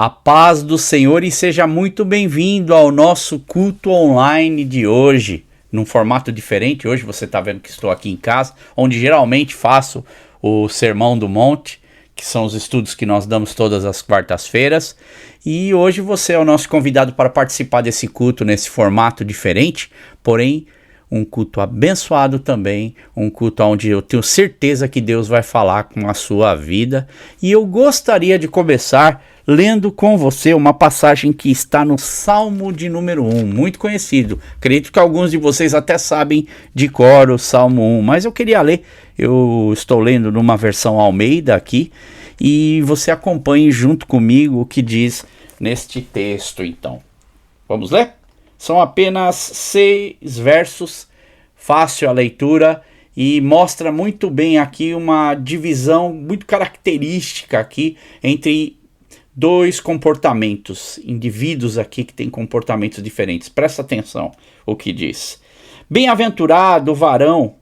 A paz do Senhor e seja muito bem-vindo ao nosso culto online de hoje, num formato diferente. Hoje você está vendo que estou aqui em casa, onde geralmente faço o Sermão do Monte, que são os estudos que nós damos todas as quartas-feiras. E hoje você é o nosso convidado para participar desse culto nesse formato diferente, porém um culto abençoado também, um culto onde eu tenho certeza que Deus vai falar com a sua vida. E eu gostaria de começar lendo com você uma passagem que está no Salmo de número 1, muito conhecido. Acredito que alguns de vocês até sabem de cor o Salmo 1, mas eu queria ler. Eu estou lendo numa versão Almeida aqui, e você acompanhe junto comigo o que diz neste texto, então. Vamos ler? São apenas 6 versos, fácil a leitura, e mostra muito bem aqui uma divisão muito característica aqui entre dois comportamentos, indivíduos aqui que têm comportamentos diferentes. Presta atenção o que diz. Bem-aventurado o varão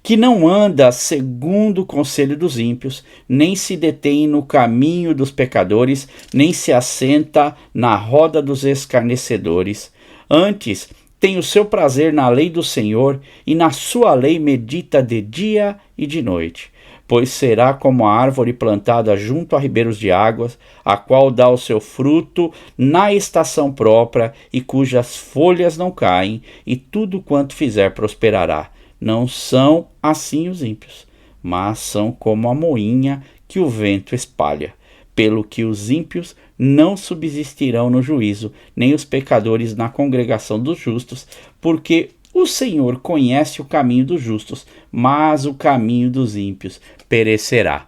que não anda segundo o conselho dos ímpios, nem se detém no caminho dos pecadores, nem se assenta na roda dos escarnecedores. Antes, tem o seu prazer na lei do Senhor, e na sua lei medita de dia e de noite. Pois será como a árvore plantada junto a ribeiros de águas, a qual dá o seu fruto na estação própria, e cujas folhas não caem, e tudo quanto fizer prosperará. Não são assim os ímpios, mas são como a moinha que o vento espalha. Pelo que os ímpios não subsistirão no juízo, nem os pecadores na congregação dos justos, porque o Senhor conhece o caminho dos justos, mas o caminho dos ímpios perecerá.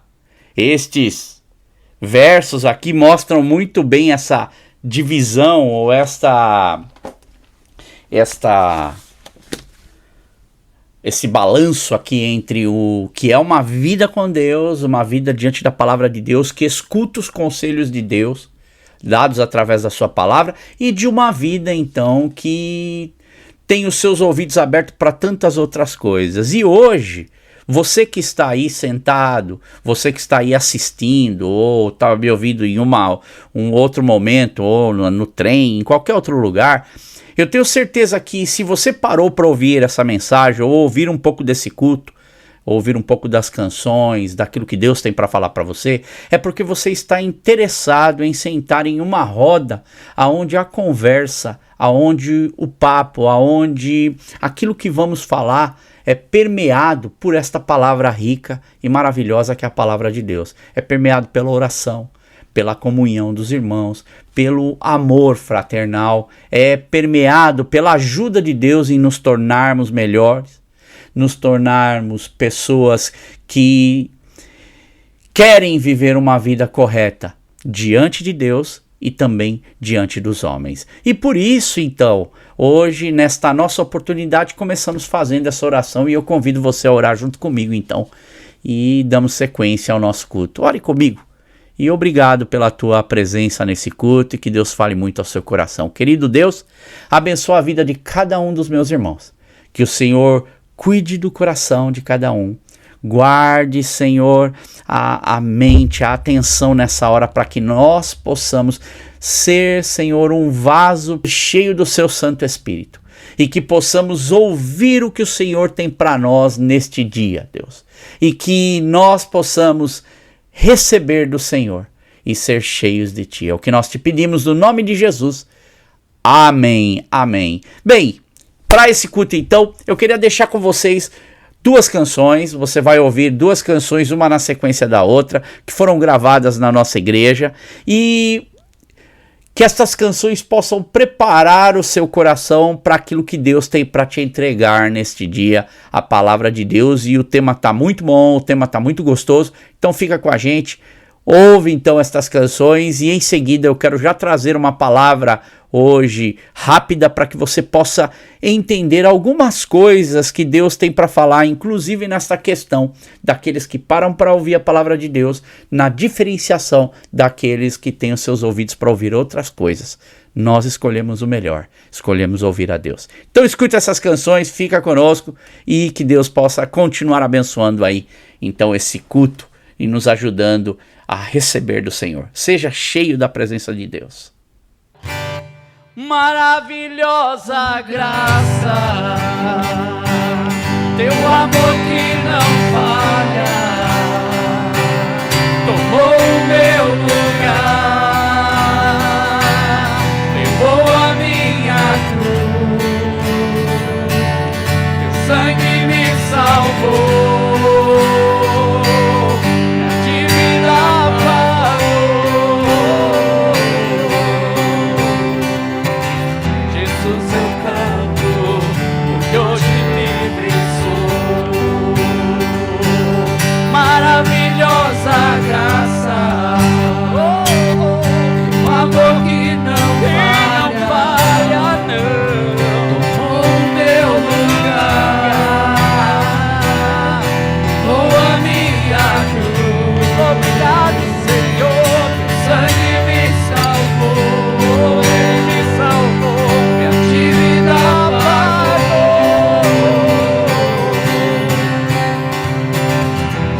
Estes versos aqui mostram muito bem essa divisão, ou esse balanço aqui entre o que é uma vida com Deus, uma vida diante da palavra de Deus, que escuta os conselhos de Deus, dados através da sua palavra, e de uma vida, então, que tem os seus ouvidos abertos para tantas outras coisas. E hoje, você que está aí sentado, você que está aí assistindo, ou está me ouvindo em um outro momento, ou no trem, em qualquer outro lugar, eu tenho certeza que se você parou para ouvir essa mensagem, ou ouvir um pouco desse culto, ouvir um pouco das canções, daquilo que Deus tem para falar para você, é porque você está interessado em sentar em uma roda aonde a conversa, aonde o papo, aonde aquilo que vamos falar é permeado por esta palavra rica e maravilhosa que é a palavra de Deus. É permeado pela oração, pela comunhão dos irmãos, pelo amor fraternal, é permeado pela ajuda de Deus em nos tornarmos melhores, nos tornarmos pessoas que querem viver uma vida correta diante de Deus e também diante dos homens. E por isso, então, hoje, nesta nossa oportunidade, começamos fazendo essa oração, e eu convido você a orar junto comigo, então, e damos sequência ao nosso culto. Ore comigo. E obrigado pela tua presença nesse culto, e que Deus fale muito ao seu coração. Querido Deus, abençoa a vida de cada um dos meus irmãos. Que o Senhor cuide do coração de cada um. Guarde, Senhor, a mente, a atenção nessa hora, para que nós possamos ser, Senhor, um vaso cheio do seu Santo Espírito. E que possamos ouvir o que o Senhor tem para nós neste dia, Deus. E que nós possamos receber do Senhor e ser cheios de Ti. É o que nós te pedimos no nome de Jesus. Amém, amém. Bem, para esse culto então, eu queria deixar com vocês 2 canções. Você vai ouvir 2 canções, uma na sequência da outra, que foram gravadas na nossa igreja, e que estas canções possam preparar o seu coração para aquilo que Deus tem para te entregar neste dia, a palavra de Deus. E o tema está muito bom, o tema está muito gostoso, então fica com a gente, ouve então estas canções, e em seguida eu quero já trazer uma palavra hoje rápida para que você possa entender algumas coisas que Deus tem para falar, inclusive nesta questão daqueles que param para ouvir a palavra de Deus, na diferenciação daqueles que têm os seus ouvidos para ouvir outras coisas. Nós escolhemos o melhor, escolhemos ouvir a Deus. Então escute essas canções, fica conosco, e que Deus possa continuar abençoando aí então esse culto e nos ajudando a receber do Senhor. Seja cheio da presença de Deus. Maravilhosa graça, teu amor que não falha, tomou o meu lugar, levou a minha cruz, teu sangue me salvou, minha dívida pagou. Jesus, eu canto, porque hoje livre sou. Maravilhosa graça, o amor que não falha, tomou o meu lugar, levou a minha cruz. Obrigado, Senhor, teu sangue me salvou, ele me salvou, minha dívida pagou.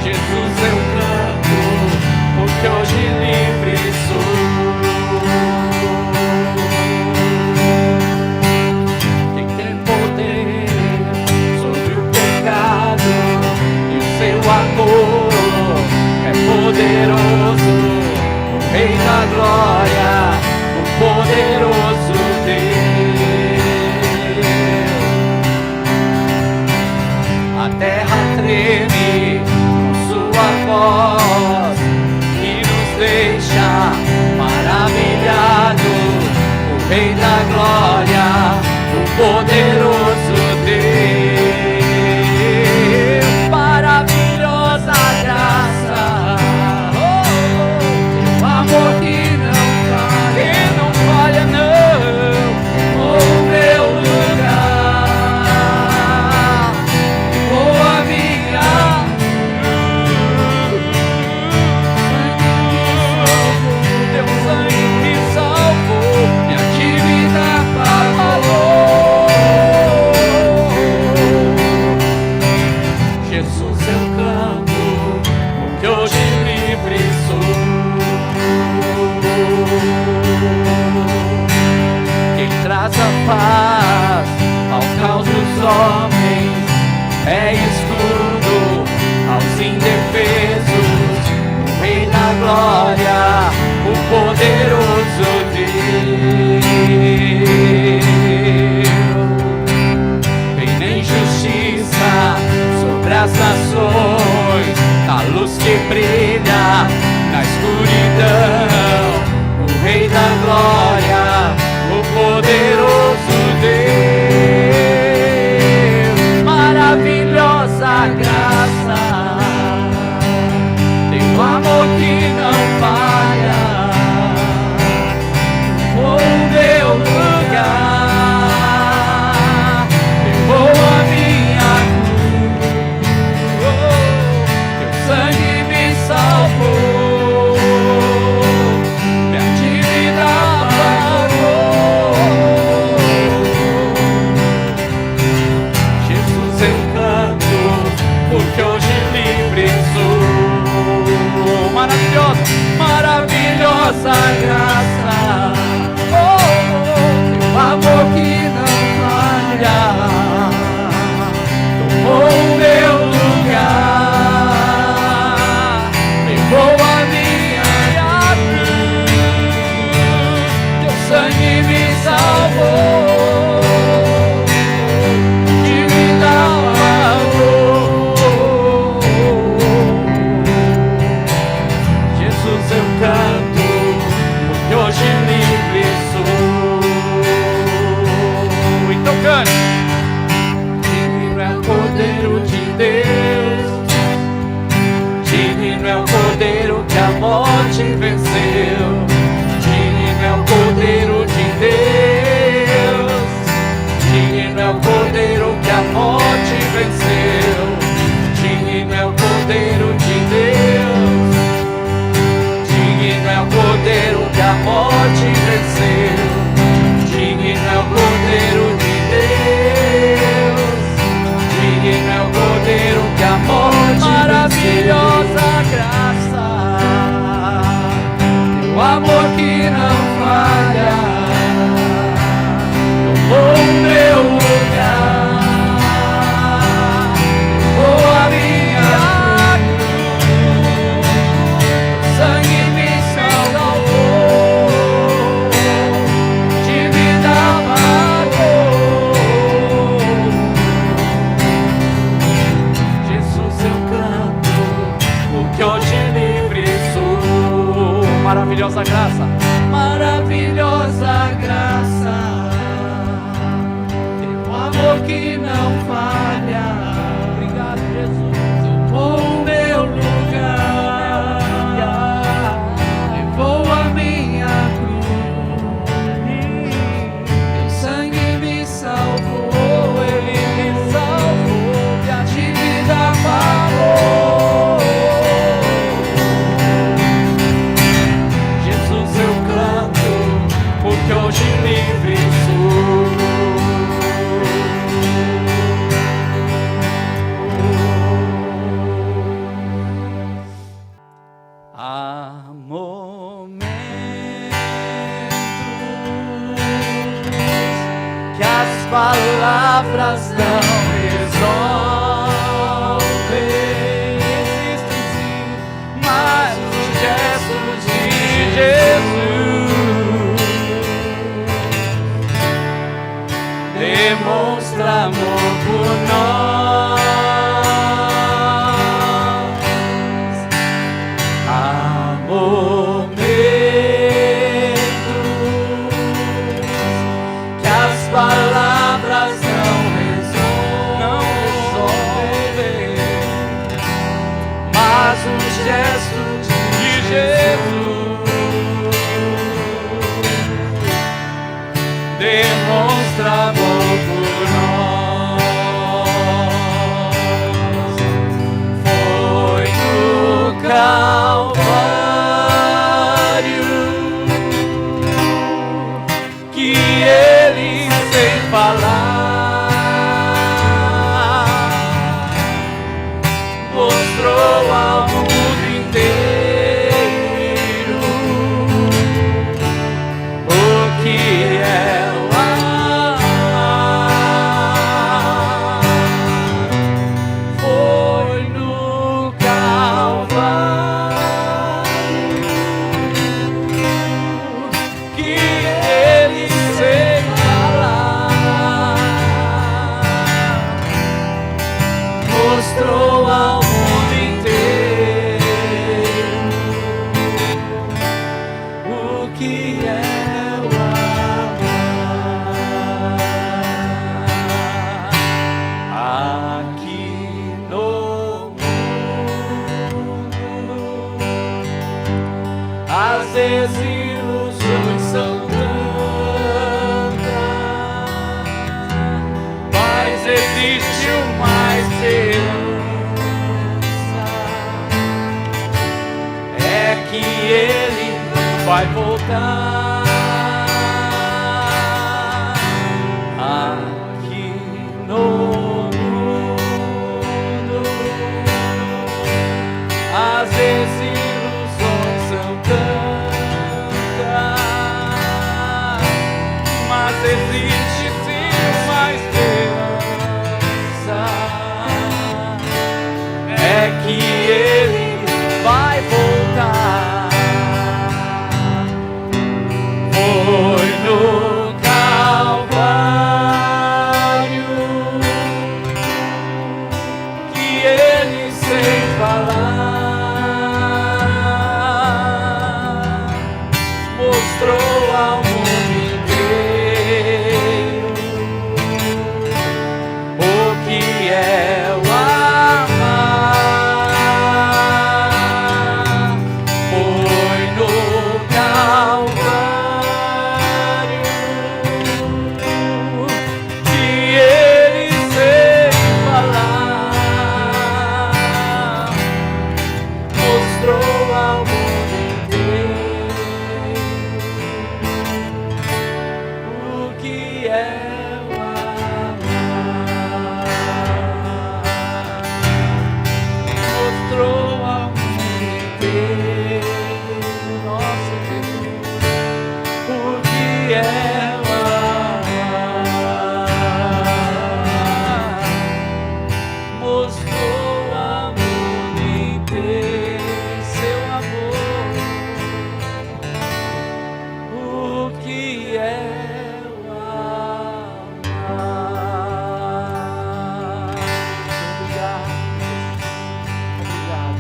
Jesus, eu canto, porque hoje livre sou. Quem tem poder sobre o pecado e o seu amor é poderoso, o Rei da glória, o poderoso Deus. A terra treme com sua voz e nos deixa maravilhados. O Rei da glória, o poderoso Deus. Maravilhosa graça, teu amor que não falha, não, o meu lugar, levou a minha teu sangue me salvou, minha dívida pagou. amor que não falha, tomou o meu lugar, levou a minha cruz, sangue me salvou, de vida pagou. Jesus, eu canto, porque hoje livre sou. Maravilhosa graça, maravilhosa graça, teu amor que não falha. Obrigado, Jesus. Tomou o meu lugar, levou a minha cruz, teu sangue me salvou, ele me salvou, e a dívida pagou. Jesus, eu canto, porque hoje livre sou. Há momentos que as palavras não resolvem, existem sim, mas os gestos de Jesus demonstra amor por nós. Há momentos que as palavras não resolvem, mas os gestos de Jesus demonstra amor por nós. Foi no Calvário que ele, sem falar, mostrou ao mundo inteiro o que é o amar. Foi no Calvário que ele, sem falar, mostrou ao mundo inteiro o que é o amar. Aqui no mundo, as desilusões são tantas, mas existe uma esperança, é que ele vai voltar. Aqui no mundo, as desilusões são tantas, mas existe sim uma esperança, é que ele vai voltar. Foi no Calvário que ele, sem falar, mostrou ao mundo inteiro o que é o amar. Foi no Calvário que ele, sem falar, mostrou ao mundo inteiro é o amar. Mostrou ao mundo inteiro seu amor. O que é o amar? Obrigado. Obrigado.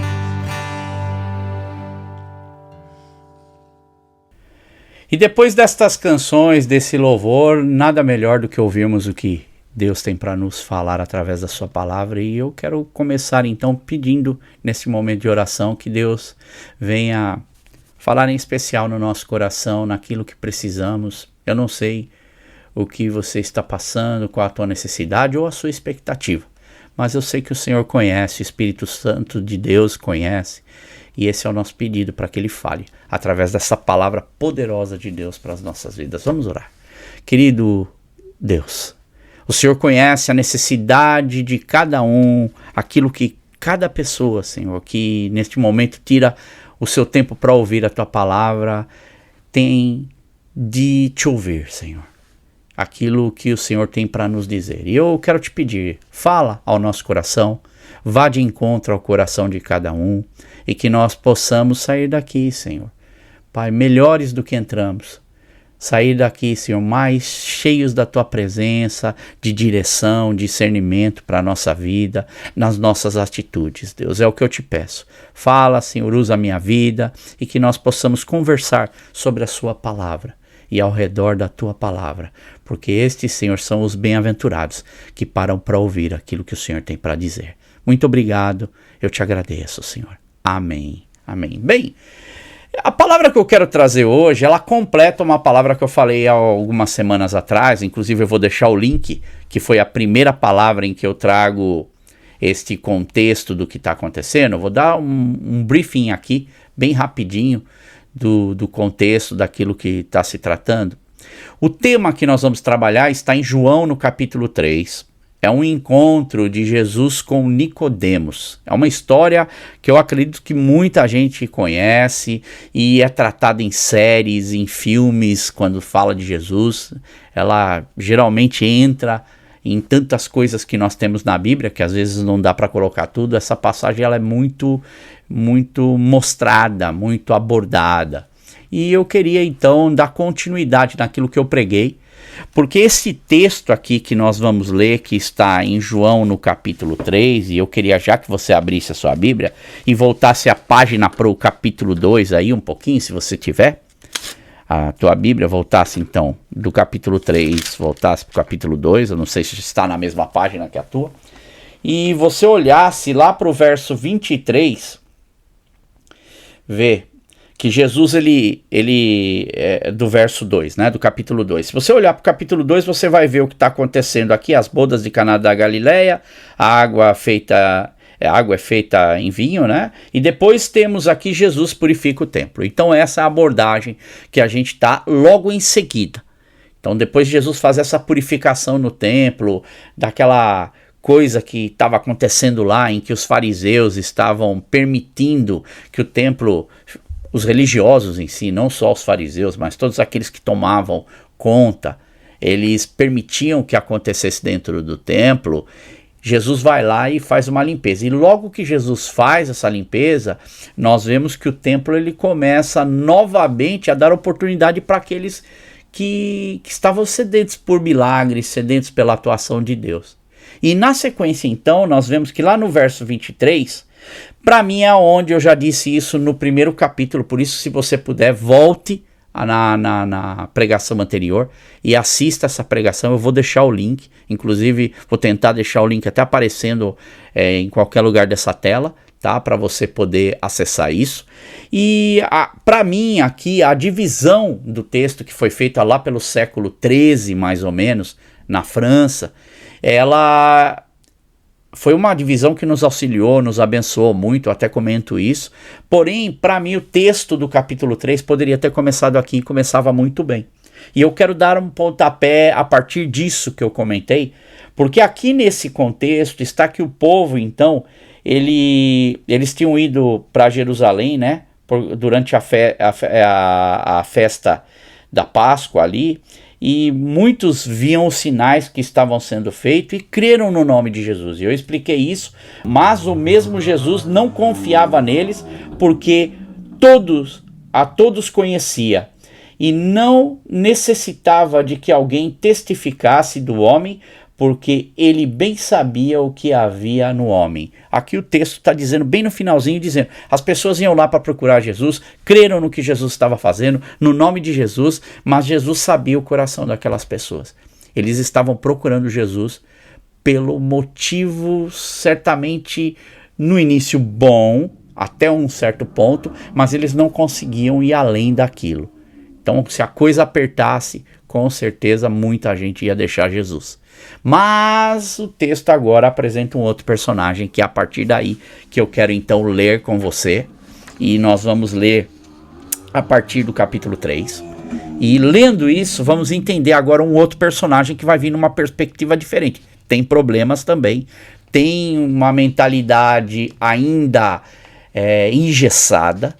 E depois destas canções, desse louvor, nada melhor do que ouvirmos o que Deus tem para nos falar através da sua palavra. E eu quero começar então pedindo, nesse momento de oração, que Deus venha falar em especial no nosso coração, naquilo que precisamos. Eu não sei o que você está passando, qual a tua necessidade ou a sua expectativa, mas eu sei que o Senhor conhece, o Espírito Santo de Deus conhece, e esse é o nosso pedido para que Ele fale através dessa palavra poderosa de Deus para as nossas vidas. Vamos orar. Querido Deus, o Senhor conhece a necessidade de cada um, aquilo que cada pessoa, Senhor, que neste momento tira o seu tempo para ouvir a Tua palavra, tem de Te ouvir, Senhor. Aquilo que o Senhor tem para nos dizer. E eu quero te pedir, fala ao nosso coração, vá de encontro ao coração de cada um, e que nós possamos sair daqui, Senhor, Pai, melhores do que entramos. Sair daqui, Senhor, mais cheios da Tua presença, de direção, discernimento para a nossa vida, nas nossas atitudes. Deus, é o que eu te peço. Fala, Senhor, usa a minha vida e que nós possamos conversar sobre a Sua palavra e ao redor da Tua palavra, porque estes, Senhor, são os bem-aventurados que param para ouvir aquilo que o Senhor tem para dizer. Muito obrigado, eu te agradeço, Senhor. Amém. Amém. Bem, a palavra que eu quero trazer hoje, ela completa uma palavra que eu falei há algumas semanas atrás, inclusive eu vou deixar o link, que foi a primeira palavra em que eu trago este contexto do que está acontecendo. Eu vou dar um briefing aqui, bem rapidinho, do contexto, daquilo que está se tratando. O tema que nós vamos trabalhar está em João, no capítulo 3. É um encontro de Jesus com Nicodemos. É uma história que eu acredito que muita gente conhece e é tratada em séries, em filmes, quando fala de Jesus. Ela geralmente entra em tantas coisas que nós temos na Bíblia, que às vezes não dá para colocar tudo. Essa passagem ela é muito mostrada, muito abordada. E eu queria então dar continuidade naquilo que eu preguei, porque esse texto aqui que nós vamos ler, que está em João no capítulo 3, e eu queria já que você abrisse a sua Bíblia e voltasse a página para o capítulo 2 aí um pouquinho, se você tiver a tua Bíblia, voltasse então do capítulo 3, voltasse para o capítulo 2, eu não sei se está na mesma página que a tua, e você olhasse lá para o verso 23, vê que Jesus, ele do verso 2, né, do capítulo 2. Se você olhar para o capítulo 2, você vai ver o que está acontecendo aqui, as bodas de Caná da Galileia, a água é feita em vinho, né, e depois temos aqui Jesus purifica o templo. Então essa é a abordagem que a gente está logo em seguida. Então depois de Jesus fazer essa purificação no templo, daquela coisa que estava acontecendo lá, em que os fariseus estavam permitindo que o templo, os religiosos em si, não só os fariseus, mas todos aqueles que tomavam conta, eles permitiam que acontecesse dentro do templo. Jesus vai lá e faz uma limpeza. E logo que Jesus faz essa limpeza, nós vemos que o templo ele começa novamente a dar oportunidade para aqueles que estavam sedentos por milagres, sedentos pela atuação de Deus. E na sequência então, nós vemos que lá no verso 23... para mim é onde eu já disse isso no primeiro capítulo, por isso se você puder, volte na pregação anterior e assista essa pregação. Eu vou deixar o link, inclusive vou tentar deixar o link até aparecendo em qualquer lugar dessa tela, tá? Para você poder acessar isso. E para mim aqui a divisão do texto que foi feita lá pelo século XIII mais ou menos, na França, ela foi uma divisão que nos auxiliou, nos abençoou muito, eu até comento isso. Porém, para mim, o texto do capítulo 3 poderia ter começado aqui e começava muito bem. E eu quero dar um pontapé a partir disso que eu comentei, porque aqui nesse contexto está que o povo, então, eles tinham ido para Jerusalém, né, durante a festa da Páscoa ali, e muitos viam os sinais que estavam sendo feitos e creram no nome de Jesus. E eu expliquei isso, mas o mesmo Jesus não confiava neles, porque a todos conhecia e não necessitava de que alguém testificasse do homem, porque ele bem sabia o que havia no homem. Aqui o texto está dizendo, bem no finalzinho, dizendo, as pessoas iam lá para procurar Jesus, creram no que Jesus estava fazendo, no nome de Jesus, mas Jesus sabia o coração daquelas pessoas. Eles estavam procurando Jesus pelo motivo, certamente, no início bom, até um certo ponto, mas eles não conseguiam ir além daquilo. Então, se a coisa apertasse, com certeza muita gente ia deixar Jesus. Mas o texto agora apresenta um outro personagem, que é a partir daí que eu quero então ler com você. E nós vamos ler a partir do capítulo 3. E lendo isso, vamos entender agora um outro personagem que vai vir numa perspectiva diferente. Tem problemas também, tem uma mentalidade ainda engessada.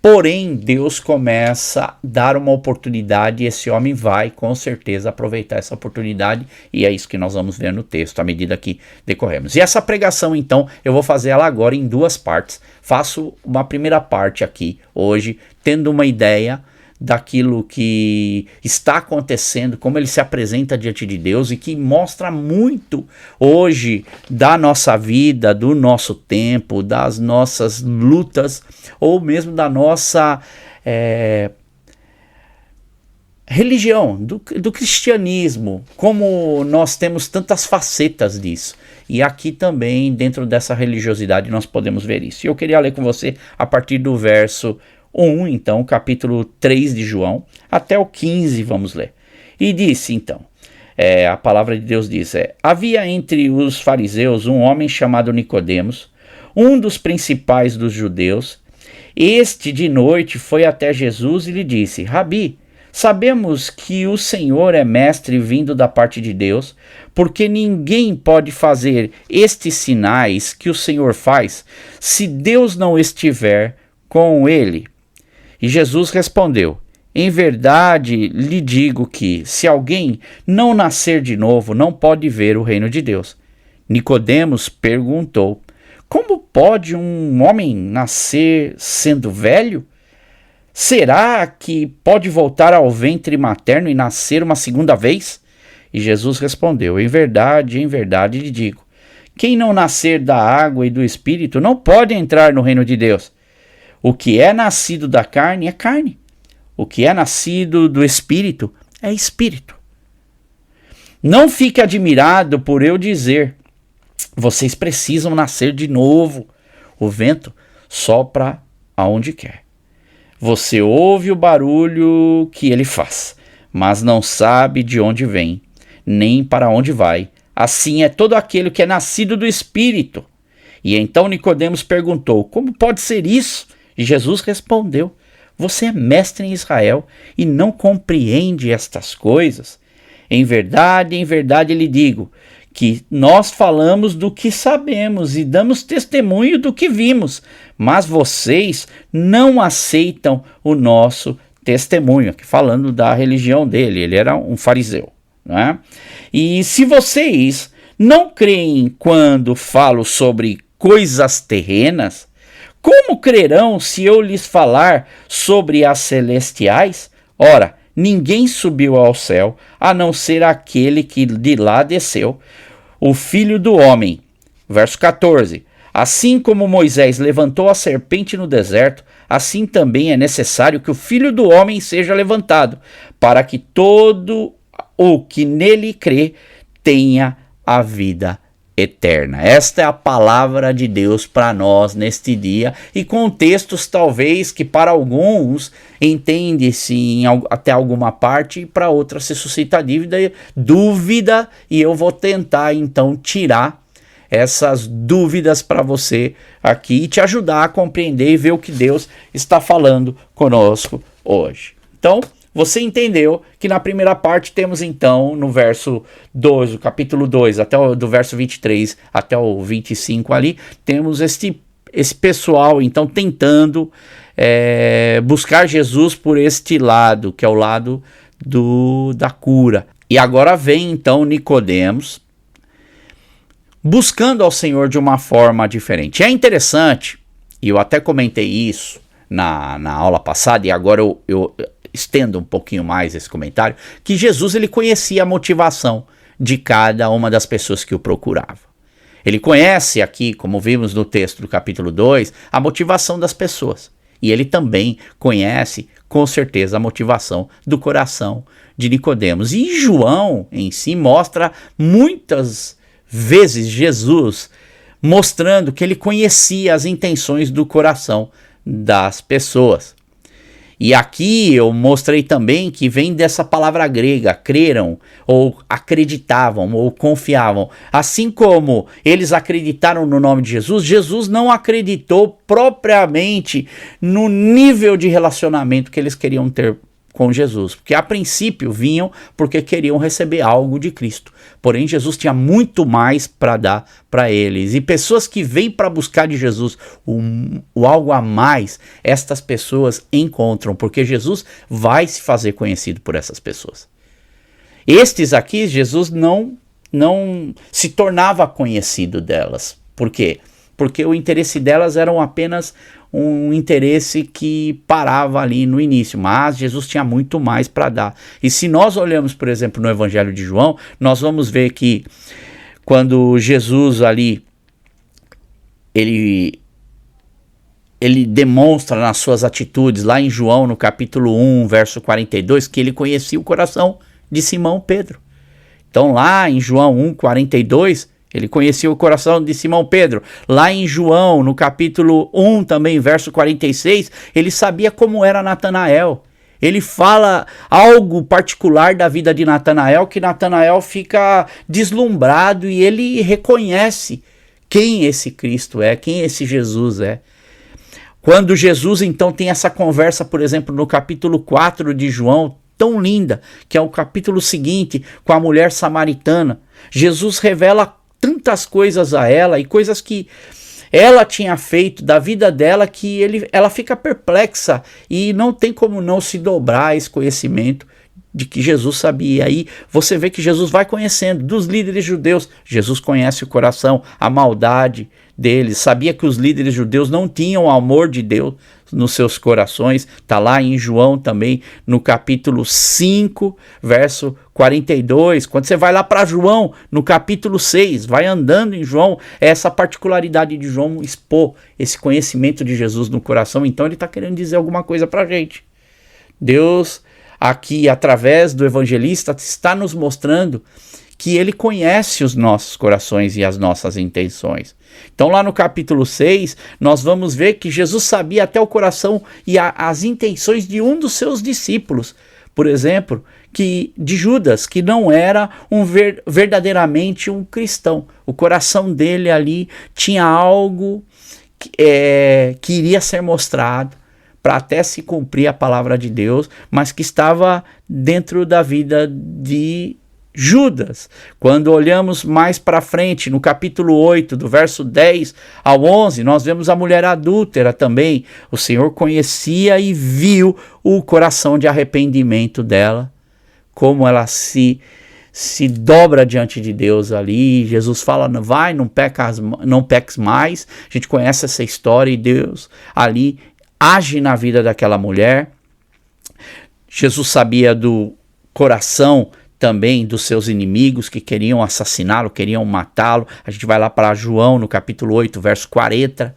Porém, Deus começa a dar uma oportunidade e esse homem vai, com certeza, aproveitar essa oportunidade. E é isso que nós vamos ver no texto, à medida que decorremos. E essa pregação, então, eu vou fazer ela agora em duas partes. Faço uma primeira parte aqui, hoje, tendo uma ideia daquilo que está acontecendo, como ele se apresenta diante de Deus e que mostra muito hoje da nossa vida, do nosso tempo, das nossas lutas ou mesmo da nossa religião, do cristianismo, como nós temos tantas facetas disso. E aqui também, dentro dessa religiosidade, nós podemos ver isso. E eu queria ler com você a partir do verso 1, então, capítulo 3 de João, até o 15, vamos ler. E disse, então, a palavra de Deus diz, havia entre os fariseus um homem chamado Nicodemos, um dos principais dos judeus. Este de noite foi até Jesus e lhe disse, Rabi, sabemos que o Senhor é mestre vindo da parte de Deus, porque ninguém pode fazer estes sinais que o Senhor faz, se Deus não estiver com ele. E Jesus respondeu, em verdade lhe digo que, se alguém não nascer de novo, não pode ver o reino de Deus. Nicodemos perguntou, como pode um homem nascer sendo velho? Será que pode voltar ao ventre materno e nascer uma segunda vez? E Jesus respondeu, em verdade lhe digo, quem não nascer da água e do Espírito não pode entrar no reino de Deus. O que é nascido da carne é carne. O que é nascido do Espírito é Espírito. Não fique admirado por eu dizer, vocês precisam nascer de novo. O vento sopra aonde quer. Você ouve o barulho que ele faz, mas não sabe de onde vem, nem para onde vai. Assim é todo aquele que é nascido do Espírito. E então Nicodemos perguntou, como pode ser isso? E Jesus respondeu, você é mestre em Israel e não compreende estas coisas? Em verdade lhe digo, que nós falamos do que sabemos e damos testemunho do que vimos, mas vocês não aceitam o nosso testemunho. Aqui falando da religião dele, ele era um fariseu, né? E se vocês não creem quando falo sobre coisas terrenas, como crerão se eu lhes falar sobre as celestiais? Ora, ninguém subiu ao céu, a não ser aquele que de lá desceu, o Filho do Homem. Verso 14. Assim como Moisés levantou a serpente no deserto, assim também é necessário que o Filho do Homem seja levantado, para que todo o que nele crê tenha a vida eterna. Esta é a palavra de Deus para nós neste dia, e com textos talvez que para alguns entende-se até alguma parte e para outras se suscita dúvida, e eu vou tentar então tirar essas dúvidas para você aqui e te ajudar a compreender e ver o que Deus está falando conosco hoje. Então, você entendeu que na primeira parte temos então no verso 2, o capítulo 2, do verso 23 até o 25 ali, temos esse pessoal então tentando buscar Jesus por este lado, que é o lado da cura. E agora vem então Nicodemos buscando ao Senhor de uma forma diferente. É interessante, e eu até comentei isso na aula passada, e agora eu estendo um pouquinho mais esse comentário, que Jesus ele conhecia a motivação de cada uma das pessoas que o procurava. Ele conhece aqui, como vimos no texto do capítulo 2, a motivação das pessoas. E ele também conhece, com certeza, a motivação do coração de Nicodemos. E João, em si, mostra muitas vezes Jesus mostrando que ele conhecia as intenções do coração das pessoas. E aqui eu mostrei também que vem dessa palavra grega, creram, ou acreditavam, ou confiavam. Assim como eles acreditaram no nome de Jesus, Jesus não acreditou propriamente no nível de relacionamento que eles queriam ter com Jesus, porque a princípio vinham porque queriam receber algo de Cristo. Porém, Jesus tinha muito mais para dar para eles. E pessoas que vêm para buscar de Jesus o algo a mais, estas pessoas encontram, porque Jesus vai se fazer conhecido por essas pessoas. Estes aqui, Jesus não se tornava conhecido delas. Por quê? Porque o interesse delas era apenas um interesse que parava ali no início, mas Jesus tinha muito mais para dar. E se nós olhamos, por exemplo, no Evangelho de João, nós vamos ver que quando Jesus ali, ele demonstra nas suas atitudes, lá em João, no capítulo 1, verso 42, que ele conhecia o coração de Simão Pedro. Então lá em João 1, 42, ele conhecia o coração de Simão Pedro. Lá em João, no capítulo 1 também, verso 46, ele sabia como era Natanael. Ele fala algo particular da vida de Natanael, que Natanael fica deslumbrado e ele reconhece quem esse Cristo é, quem esse Jesus é. Quando Jesus então tem essa conversa, por exemplo, no capítulo 4 de João, tão linda, que é o capítulo seguinte, com a mulher samaritana, Jesus revela tantas coisas a ela e coisas que ela tinha feito da vida dela que ela fica perplexa e não tem como não se dobrar a esse conhecimento de que Jesus sabia. E aí você vê que Jesus vai conhecendo dos líderes judeus. Jesus conhece o coração, a maldade deles, sabia que os líderes judeus não tinham o amor de Deus nos seus corações. Está lá em João também, no capítulo 5, verso 42. Quando você vai lá para João, no capítulo 6, vai andando em João, essa particularidade de João expor esse conhecimento de Jesus no coração. Então ele está querendo dizer alguma coisa para a gente. Deus, aqui através do evangelista, está nos mostrando que ele conhece os nossos corações e as nossas intenções. Então lá no capítulo 6, nós vamos ver que Jesus sabia até o coração e as intenções de um dos seus discípulos. Por exemplo, de Judas, que não era verdadeiramente um cristão. O coração dele ali tinha algo que iria ser mostrado para até se cumprir a palavra de Deus, mas que estava dentro da vida de Judas. Quando olhamos mais para frente, no capítulo 8, do verso 10 ao 11, nós vemos a mulher adúltera também. O Senhor conhecia e viu o coração de arrependimento dela, como ela se dobra diante de Deus ali. Jesus fala, vai, não peques mais. A gente conhece essa história e Deus ali age na vida daquela mulher. Jesus sabia do coração também dos seus inimigos que queriam assassiná-lo, queriam matá-lo. A gente vai lá para João no capítulo 8, verso 40.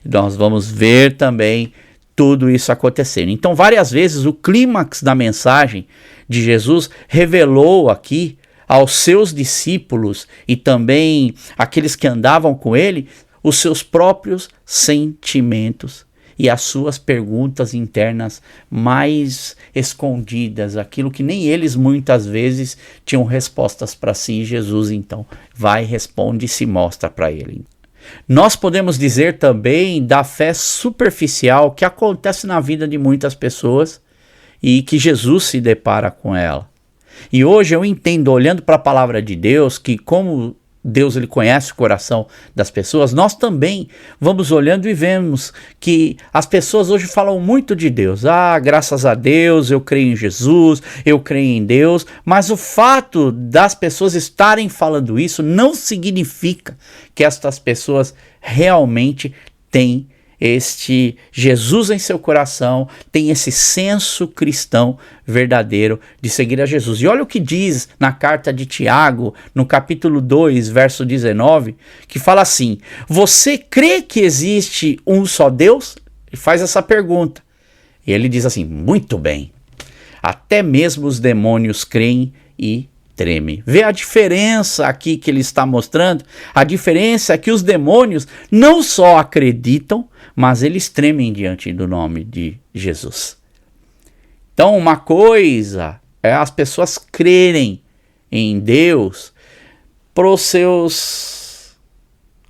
Nós vamos ver também tudo isso acontecendo. Então, várias vezes o clímax da mensagem de Jesus revelou aqui aos seus discípulos e também aqueles que andavam com ele os seus próprios sentimentos e as suas perguntas internas mais escondidas, aquilo que nem eles muitas vezes tinham respostas para si. Jesus então vai, responde e se mostra para ele. Nós podemos dizer também da fé superficial que acontece na vida de muitas pessoas e que Jesus se depara com ela. E hoje eu entendo, olhando para a palavra de Deus, que como Deus ele conhece o coração das pessoas, nós também vamos olhando e vemos que as pessoas hoje falam muito de Deus. Graças a Deus, eu creio em Jesus, eu creio em Deus, mas o fato das pessoas estarem falando isso não significa que estas pessoas realmente têm este Jesus em seu coração, tem esse senso cristão verdadeiro de seguir a Jesus. E olha o que diz na carta de Tiago, no capítulo 2, verso 19, que fala assim: você crê que existe um só Deus? Ele faz essa pergunta. E ele diz assim: muito bem, até mesmo os demônios creem e treme. Vê a diferença aqui que ele está mostrando? A diferença é que os demônios não só acreditam, mas eles tremem diante do nome de Jesus. Então, uma coisa é as pessoas crerem em Deus para os seus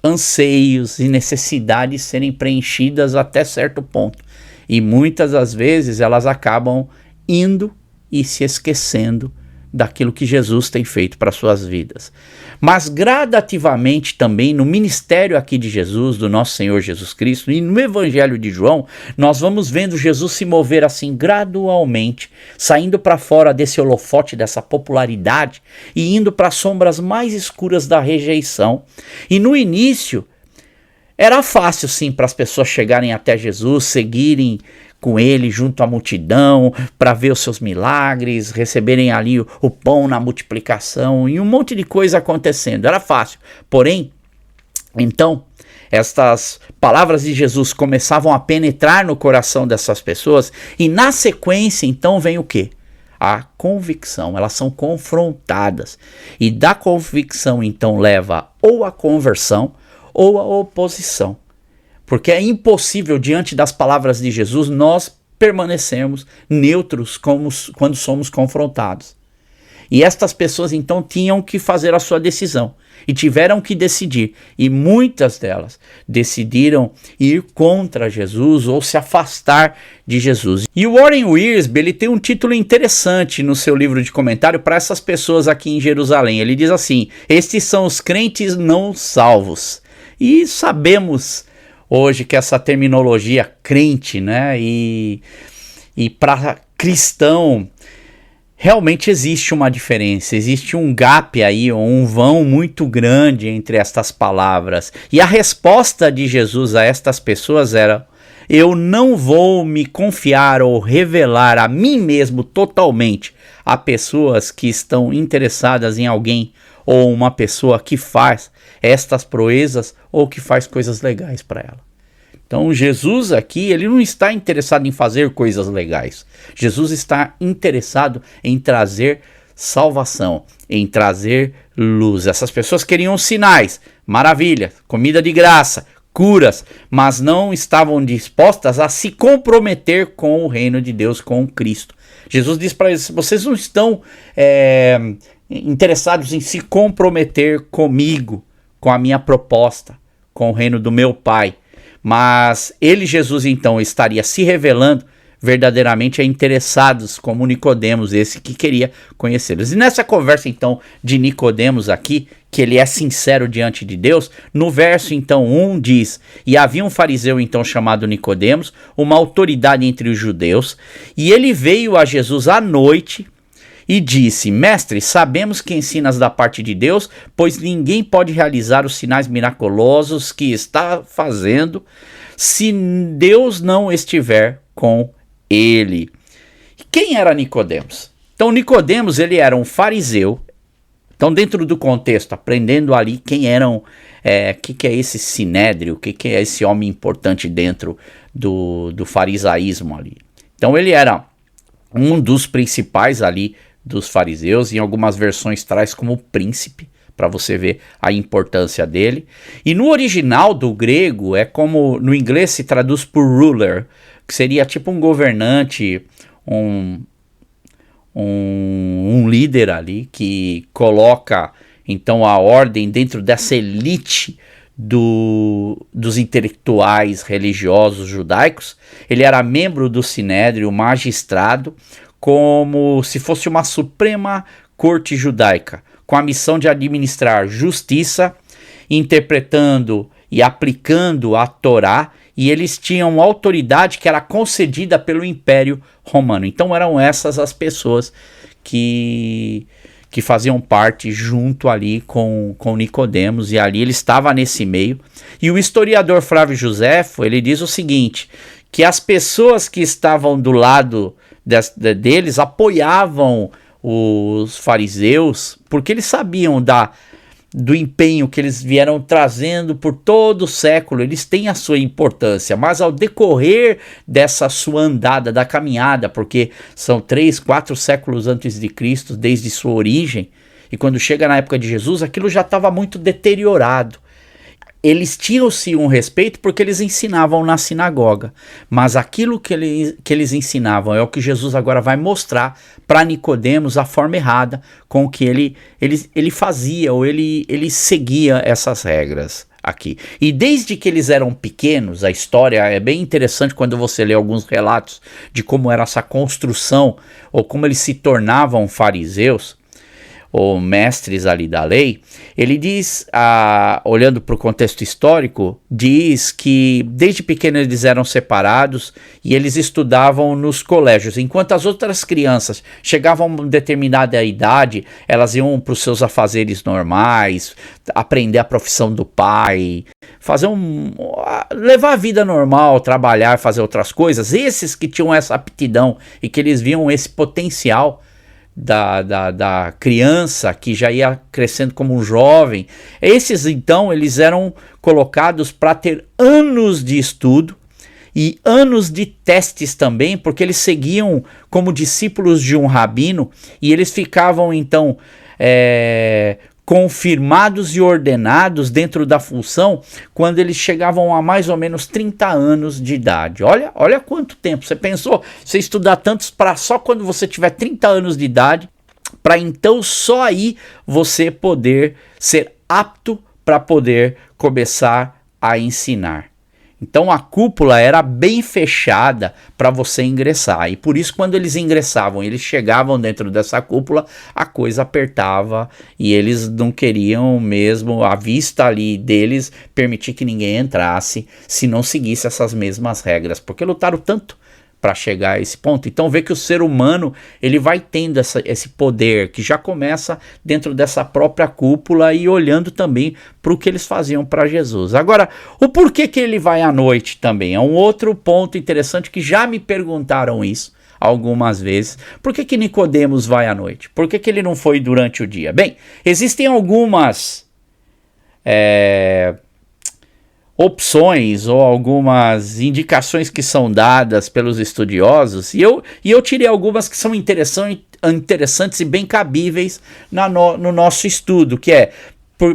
anseios e necessidades serem preenchidas até certo ponto. E muitas das vezes elas acabam indo e se esquecendo daquilo que Jesus tem feito para suas vidas. Mas gradativamente também no ministério aqui de Jesus, do nosso Senhor Jesus Cristo, e no Evangelho de João, nós vamos vendo Jesus se mover assim gradualmente, saindo para fora desse holofote, dessa popularidade, e indo para as sombras mais escuras da rejeição. E no início, era fácil sim para as pessoas chegarem até Jesus, seguirem com ele junto à multidão, para ver os seus milagres, receberem ali o pão na multiplicação e um monte de coisa acontecendo. Era fácil. Porém, então, estas palavras de Jesus começavam a penetrar no coração dessas pessoas e na sequência, então, vem o quê? A convicção. Elas são confrontadas. E da convicção, então, leva ou a conversão ou a oposição. Porque é impossível, diante das palavras de Jesus, nós permanecermos neutros quando somos confrontados. E estas pessoas, então, tinham que fazer a sua decisão. E tiveram que decidir. E muitas delas decidiram ir contra Jesus ou se afastar de Jesus. E o Warren Wiersbe, ele tem um título interessante no seu livro de comentário para essas pessoas aqui em Jerusalém. Ele diz assim: estes são os crentes não salvos. E sabemos hoje que essa terminologia crente, né, e para cristão, realmente existe uma diferença, existe um gap aí, um vão muito grande entre estas palavras. E a resposta de Jesus a estas pessoas era: eu não vou me confiar ou revelar a mim mesmo totalmente a pessoas que estão interessadas em alguém ou uma pessoa que faz estas proezas ou que faz coisas legais para ela. Então Jesus aqui, ele não está interessado em fazer coisas legais. Jesus está interessado em trazer salvação, em trazer luz. Essas pessoas queriam sinais, maravilha, comida de graça, curas, mas não estavam dispostas a se comprometer com o reino de Deus, com Cristo. Jesus diz para eles: vocês não estão interessados em se comprometer comigo, com a minha proposta, com o reino do meu Pai. Mas ele, Jesus, então, estaria se revelando verdadeiramente a interessados, como Nicodemos, esse que queria conhecê-los. E nessa conversa, então, de Nicodemos aqui, que ele é sincero diante de Deus, no verso, então, 1 diz: e havia um fariseu, então, chamado Nicodemos, uma autoridade entre os judeus, e ele veio a Jesus à noite e disse: mestre, sabemos que ensinas da parte de Deus, pois ninguém pode realizar os sinais miraculosos que está fazendo se Deus não estiver com ele. Quem era Nicodemos? Então Nicodemos, ele era um fariseu. Então, dentro do contexto, aprendendo ali quem eram, que é esse sinédrio, que é esse homem importante dentro do farisaísmo ali. Então ele era um dos principais ali dos fariseus, em algumas versões traz como príncipe, para você ver a importância dele. E no original do grego, é como no inglês se traduz por ruler, que seria tipo um governante, um líder ali, que coloca então a ordem dentro dessa elite dos intelectuais religiosos judaicos. Ele era membro do sinédrio, magistrado, como se fosse uma suprema corte judaica, com a missão de administrar justiça, interpretando e aplicando a Torá, e eles tinham autoridade que era concedida pelo Império Romano. Então eram essas as pessoas que faziam parte junto ali com Nicodemos, e ali ele estava nesse meio. E o historiador Flávio Joséfo, ele diz o seguinte, que as pessoas que estavam do lado deles apoiavam os fariseus, porque eles sabiam do empenho que eles vieram trazendo por todo o século. Eles têm a sua importância, mas ao decorrer dessa sua andada, da caminhada, porque são 3, 4 séculos antes de Cristo, desde sua origem, e quando chega na época de Jesus, aquilo já estava muito deteriorado. Eles tinham-se um respeito porque eles ensinavam na sinagoga, mas aquilo que eles ensinavam é o que Jesus agora vai mostrar para Nicodemos, a forma errada com que ele fazia, ou ele seguia essas regras aqui. E desde que eles eram pequenos, a história é bem interessante quando você lê alguns relatos de como era essa construção, ou como eles se tornavam fariseus, ou mestres ali da lei. Ele diz, olhando para o contexto histórico, diz que desde pequenos eles eram separados e eles estudavam nos colégios, enquanto as outras crianças chegavam a uma determinada idade, elas iam para os seus afazeres normais, aprender a profissão do pai, levar a vida normal, trabalhar, fazer outras coisas. Esses que tinham essa aptidão e que eles viam esse potencial da criança que já ia crescendo como um jovem, esses então eles eram colocados para ter anos de estudo e anos de testes também, porque eles seguiam como discípulos de um rabino, e eles ficavam então confirmados e ordenados dentro da função quando eles chegavam a mais ou menos 30 anos de idade. Olha quanto tempo. Você pensou, você estudar tantos para só quando você tiver 30 anos de idade, para então só aí você poder ser apto para poder começar a ensinar. Então a cúpula era bem fechada para você ingressar, e por isso quando eles ingressavam, eles chegavam dentro dessa cúpula, a coisa apertava e eles não queriam mesmo, a vista ali deles, permitir que ninguém entrasse se não seguisse essas mesmas regras, porque lutaram tanto para chegar a esse ponto. Então vê que o ser humano ele vai tendo esse poder que já começa dentro dessa própria cúpula e olhando também para o que eles faziam para Jesus. Agora, o porquê que ele vai à noite também é um outro ponto interessante, que já me perguntaram isso algumas vezes. Por que Nicodemos vai à noite? Por que ele não foi durante o dia? Bem, existem algumas opções ou algumas indicações que são dadas pelos estudiosos, e eu tirei algumas que são interessantes e bem cabíveis no nosso estudo, que é,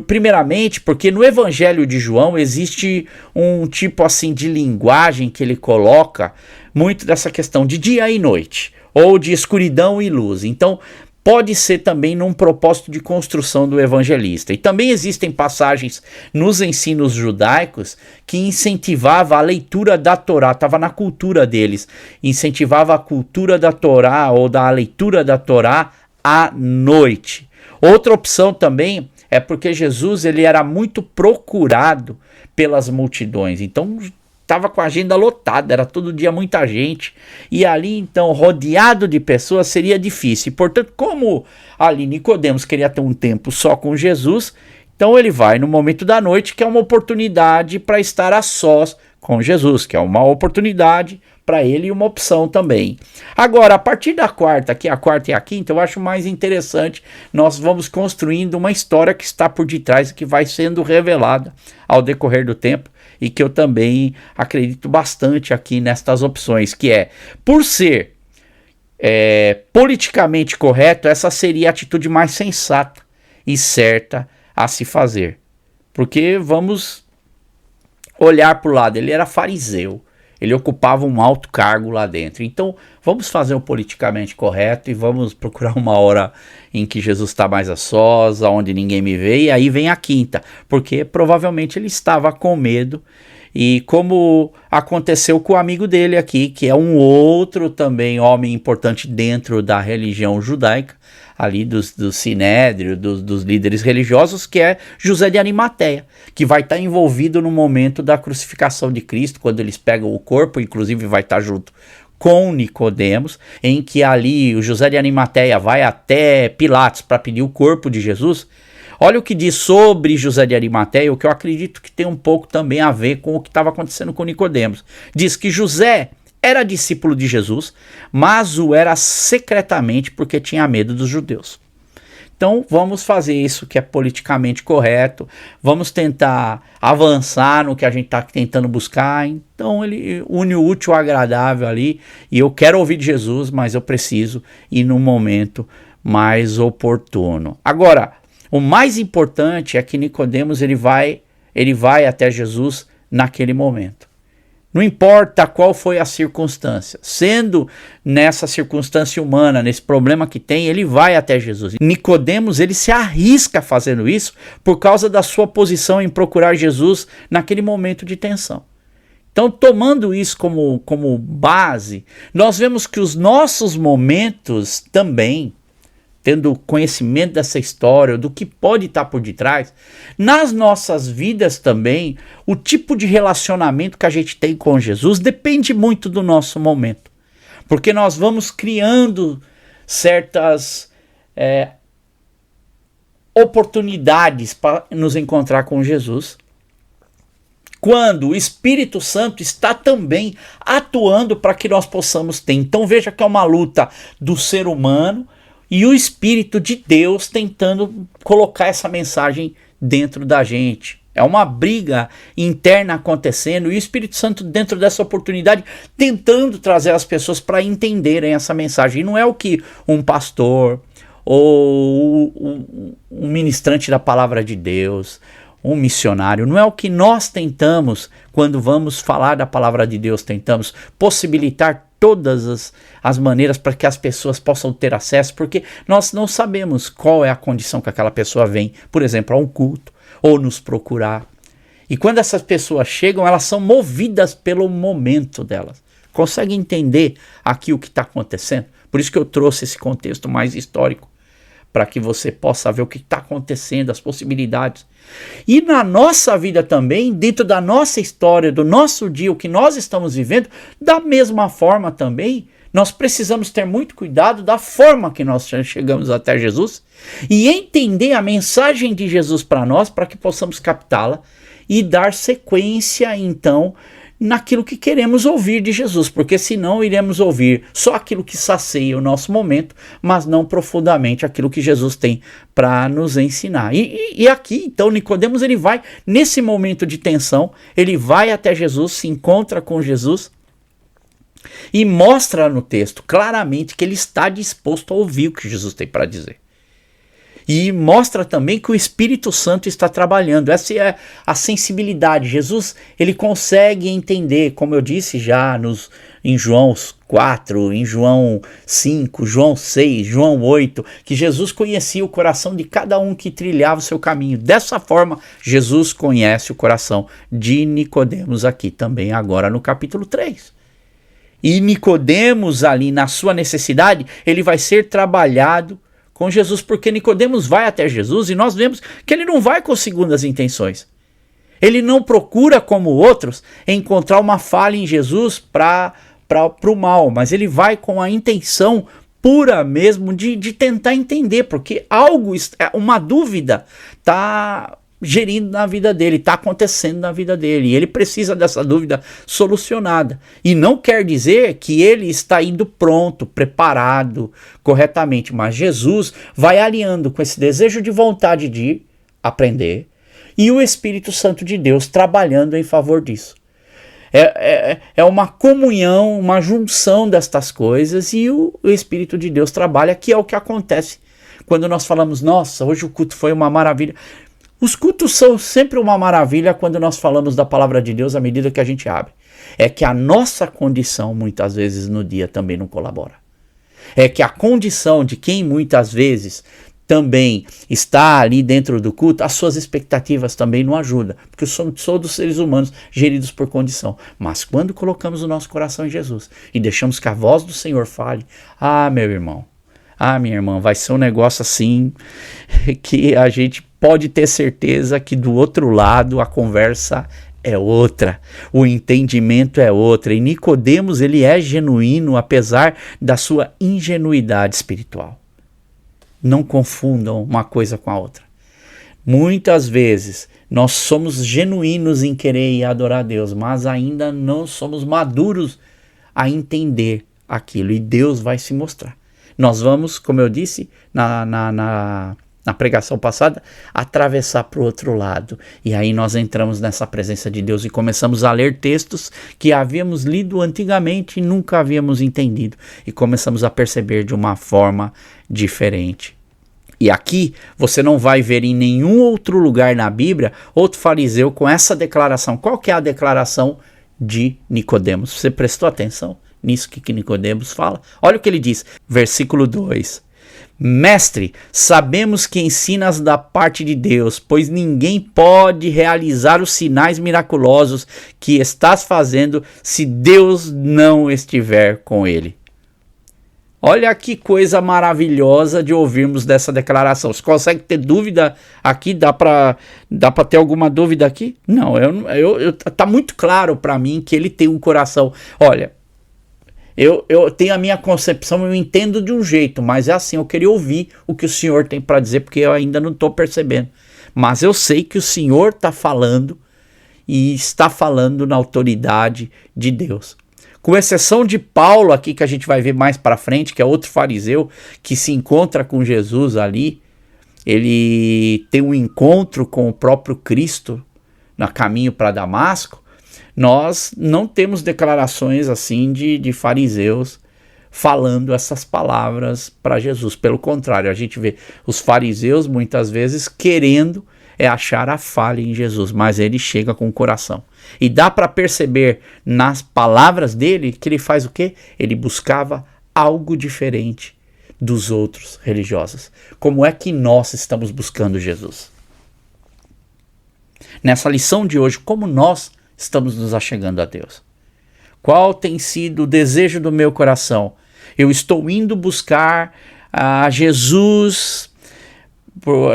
primeiramente, porque no Evangelho de João existe um tipo assim de linguagem que ele coloca muito dessa questão de dia e noite, ou de escuridão e luz. Então pode ser também num propósito de construção do evangelista. E também existem passagens nos ensinos judaicos que incentivava a leitura da Torá, estava na cultura deles, incentivava a cultura da Torá ou da leitura da Torá à noite. Outra opção também é porque Jesus ele era muito procurado pelas multidões, então estava com a agenda lotada, era todo dia muita gente, e ali então rodeado de pessoas seria difícil. E, portanto, como ali Nicodemos queria ter um tempo só com Jesus, então ele vai no momento da noite, que é uma oportunidade para estar a sós com Jesus, que é uma oportunidade para ele e uma opção também. Agora, a partir da quarta, aqui a quarta e a quinta, eu acho mais interessante, nós vamos construindo uma história que está por detrás e que vai sendo revelada ao decorrer do tempo, e que eu também acredito bastante aqui nestas opções, que é, por ser politicamente correto, essa seria a atitude mais sensata e certa a se fazer. Porque vamos olhar para o lado, ele era fariseu, ele ocupava um alto cargo lá dentro. Então vamos fazer o politicamente correto e vamos procurar uma hora em que Jesus está mais a sós, onde ninguém me vê, e aí vem a quinta, porque provavelmente ele estava com medo E como aconteceu com o amigo dele aqui, que é um outro também homem importante dentro da religião judaica, ali dos sinédrio, dos líderes religiosos, que é José de Arimateia, que vai estar envolvido no momento da crucificação de Cristo, quando eles pegam o corpo, inclusive vai estar junto com Nicodemos, em que ali o José de Arimateia vai até Pilatos para pedir o corpo de Jesus. Olha o que diz sobre José de Arimateia, o que eu acredito que tem um pouco também a ver com o que estava acontecendo com Nicodemos. Diz que José era discípulo de Jesus, mas o era secretamente porque tinha medo dos judeus. Então vamos fazer isso que é politicamente correto, vamos tentar avançar no que a gente está tentando buscar. Então ele une o útil ao agradável ali, e eu quero ouvir de Jesus, mas eu preciso ir num momento mais oportuno. Agora, o mais importante é que Nicodemos ele vai até Jesus naquele momento. Não importa qual foi a circunstância, sendo nessa circunstância humana, nesse problema que tem, ele vai até Jesus. Nicodemos ele se arrisca fazendo isso por causa da sua posição em procurar Jesus naquele momento de tensão. Então, tomando isso como base, nós vemos que os nossos momentos também, tendo conhecimento dessa história, do que pode estar por detrás, nas nossas vidas também, o tipo de relacionamento que a gente tem com Jesus depende muito do nosso momento. Porque nós vamos criando certas oportunidades para nos encontrar com Jesus, quando o Espírito Santo está também atuando para que nós possamos ter. Então veja que é uma luta do ser humano e o Espírito de Deus tentando colocar essa mensagem dentro da gente. É uma briga interna acontecendo e o Espírito Santo dentro dessa oportunidade tentando trazer as pessoas para entenderem essa mensagem. E não é o que um pastor ou um ministrante da palavra de Deus, um missionário, não é o que nós tentamos quando vamos falar da palavra de Deus, tentamos possibilitar todas as maneiras para que as pessoas possam ter acesso, porque nós não sabemos qual é a condição que aquela pessoa vem, por exemplo, a um culto, ou nos procurar. E quando essas pessoas chegam, elas são movidas pelo momento delas. Consegue entender aqui o que está acontecendo? Por isso que eu trouxe esse contexto mais histórico, para que você possa ver o que está acontecendo, as possibilidades. E na nossa vida também, dentro da nossa história, do nosso dia, o que nós estamos vivendo, da mesma forma também, nós precisamos ter muito cuidado da forma que nós chegamos até Jesus e entender a mensagem de Jesus para nós, para que possamos captá-la e dar sequência, então, naquilo que queremos ouvir de Jesus, porque senão iremos ouvir só aquilo que sacia o nosso momento, mas não profundamente aquilo que Jesus tem para nos ensinar. E aqui, então, Nicodemos ele vai, nesse momento de tensão, ele vai até Jesus, se encontra com Jesus e mostra no texto claramente que ele está disposto a ouvir o que Jesus tem para dizer. E mostra também que o Espírito Santo está trabalhando. Essa é a sensibilidade. Jesus ele consegue entender, como eu disse já em João 4, em João 5, João 6, João 8, que Jesus conhecia o coração de cada um que trilhava o seu caminho. Dessa forma, Jesus conhece o coração de Nicodemos aqui também, agora no capítulo 3. E Nicodemos ali, na sua necessidade, ele vai ser trabalhado com Jesus, porque Nicodemos vai até Jesus e nós vemos que ele não vai com segundas intenções. Ele não procura, como outros, encontrar uma falha em Jesus para o mal, mas ele vai com a intenção pura mesmo de tentar entender, porque uma dúvida está gerindo na vida dele, está acontecendo na vida dele, e ele precisa dessa dúvida solucionada. E não quer dizer que ele está indo pronto, preparado corretamente, mas Jesus vai alinhando com esse desejo de vontade de aprender e o Espírito Santo de Deus trabalhando em favor disso. É uma comunhão, uma junção destas coisas, e o Espírito de Deus trabalha, que é o que acontece quando nós falamos, nossa, hoje o culto foi uma maravilha. Os cultos são sempre uma maravilha quando nós falamos da palavra de Deus à medida que a gente abre. É que a nossa condição muitas vezes no dia também não colabora. É que a condição de quem muitas vezes também está ali dentro do culto, as suas expectativas também não ajudam, porque somos todos seres humanos geridos por condição. Mas quando colocamos o nosso coração em Jesus e deixamos que a voz do Senhor fale, meu irmão, minha irmã, vai ser um negócio assim que a gente pode ter certeza que do outro lado a conversa é outra, o entendimento é outra. E Nicodemos, ele é genuíno apesar da sua ingenuidade espiritual. Não confundam uma coisa com a outra. Muitas vezes nós somos genuínos em querer ir adorar a Deus, mas ainda não somos maduros a entender aquilo, e Deus vai se mostrar. Nós vamos, como eu disse na pregação passada, atravessar para o outro lado. E aí nós entramos nessa presença de Deus e começamos a ler textos que havíamos lido antigamente e nunca havíamos entendido. E começamos a perceber de uma forma diferente. E aqui você não vai ver em nenhum outro lugar na Bíblia outro fariseu com essa declaração. Qual que é a declaração de Nicodemos? Você prestou atenção nisso que Nicodemos fala? Olha o que ele diz, versículo 2. Mestre, sabemos que ensinas da parte de Deus, pois ninguém pode realizar os sinais miraculosos que estás fazendo se Deus não estiver com ele. Olha que coisa maravilhosa de ouvirmos dessa declaração. Você consegue ter dúvida aqui? Dá para ter alguma dúvida aqui? Não, tá muito claro para mim que ele tem um coração. Olha, eu tenho a minha concepção, eu entendo de um jeito, mas é assim, eu queria ouvir o que o Senhor tem para dizer, porque eu ainda não estou percebendo. Mas eu sei que o Senhor está falando e está falando na autoridade de Deus. Com exceção de Paulo aqui, que a gente vai ver mais para frente, que é outro fariseu que se encontra com Jesus ali, ele tem um encontro com o próprio Cristo no caminho para Damasco. Nós não temos declarações assim de fariseus falando essas palavras para Jesus. Pelo contrário, a gente vê os fariseus muitas vezes querendo achar a falha em Jesus, mas ele chega com o coração. E dá para perceber nas palavras dele que ele faz o quê? Ele buscava algo diferente dos outros religiosos. Como é que nós estamos buscando Jesus? Nessa lição de hoje, como nós estamos nos achegando a Deus? Qual tem sido o desejo do meu coração? Eu estou indo buscar a Jesus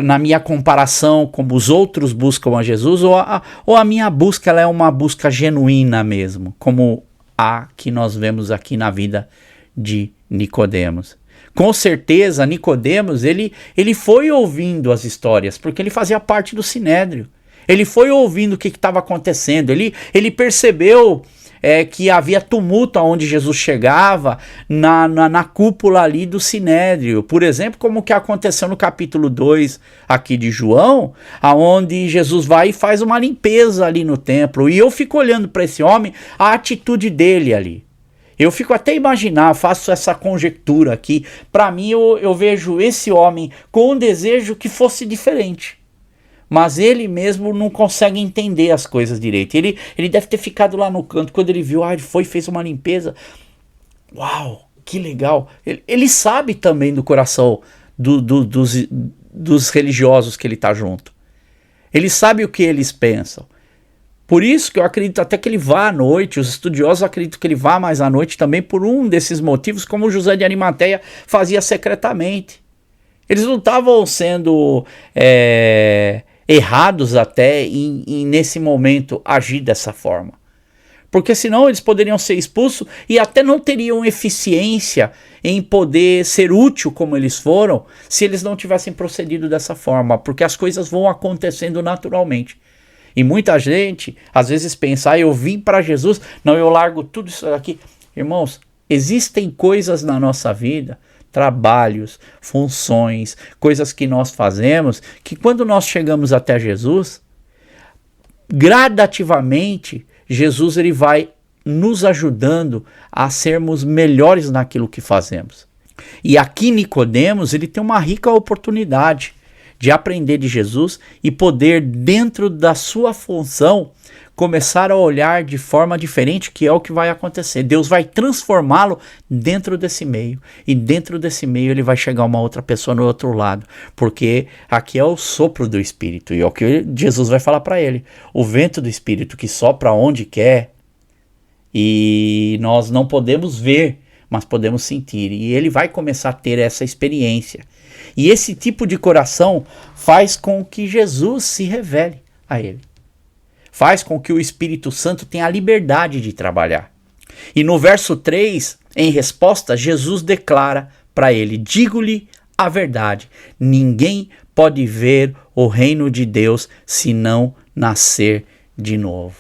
na minha comparação como os outros buscam a Jesus, ou a minha busca ela é uma busca genuína mesmo, como a que nós vemos aqui na vida de Nicodemos. Com certeza Nicodemos ele foi ouvindo as histórias, porque ele fazia parte do Sinédrio. Ele foi ouvindo o que estava acontecendo, ele percebeu que havia tumulto aonde Jesus chegava, na cúpula ali do Sinédrio. Por exemplo, como que aconteceu no capítulo 2 aqui de João, aonde Jesus vai e faz uma limpeza ali no templo. E eu fico olhando para esse homem, a atitude dele ali. Eu fico até imaginar, faço essa conjectura aqui. Para mim, eu vejo esse homem com um desejo que fosse diferente. Mas ele mesmo não consegue entender as coisas direito. Ele deve ter ficado lá no canto. Quando ele viu, ele foi e fez uma limpeza. Uau, que legal. Ele sabe também do coração dos religiosos que ele está junto. Ele sabe o que eles pensam. Por isso que eu acredito até que ele vá à noite. Os estudiosos acreditam que ele vá mais à noite também por um desses motivos, como José de Arimateia fazia secretamente. Eles não estavam sendo errados até em nesse momento agir dessa forma. Porque senão eles poderiam ser expulsos e até não teriam eficiência em poder ser útil como eles foram se eles não tivessem procedido dessa forma, porque as coisas vão acontecendo naturalmente. E muita gente às vezes pensa, eu vim para Jesus, não, eu largo tudo isso aqui. Irmãos, existem coisas na nossa vida, trabalhos, funções, coisas que nós fazemos, que quando nós chegamos até Jesus, gradativamente, Jesus ele vai nos ajudando a sermos melhores naquilo que fazemos. E aqui Nicodemos, ele tem uma rica oportunidade de aprender de Jesus e poder, dentro da sua função, começar a olhar de forma diferente, que é o que vai acontecer. Deus vai transformá-lo dentro desse meio, e dentro desse meio ele vai chegar uma outra pessoa no outro lado, porque aqui é o sopro do Espírito, e é o que Jesus vai falar para ele, o vento do Espírito que sopra onde quer, e nós não podemos ver, mas podemos sentir, e ele vai começar a ter essa experiência. E esse tipo de coração faz com que Jesus se revele a ele. Faz com que o Espírito Santo tenha a liberdade de trabalhar. E no verso 3, em resposta, Jesus declara para ele: digo-lhe a verdade, ninguém pode ver o reino de Deus se não nascer de novo.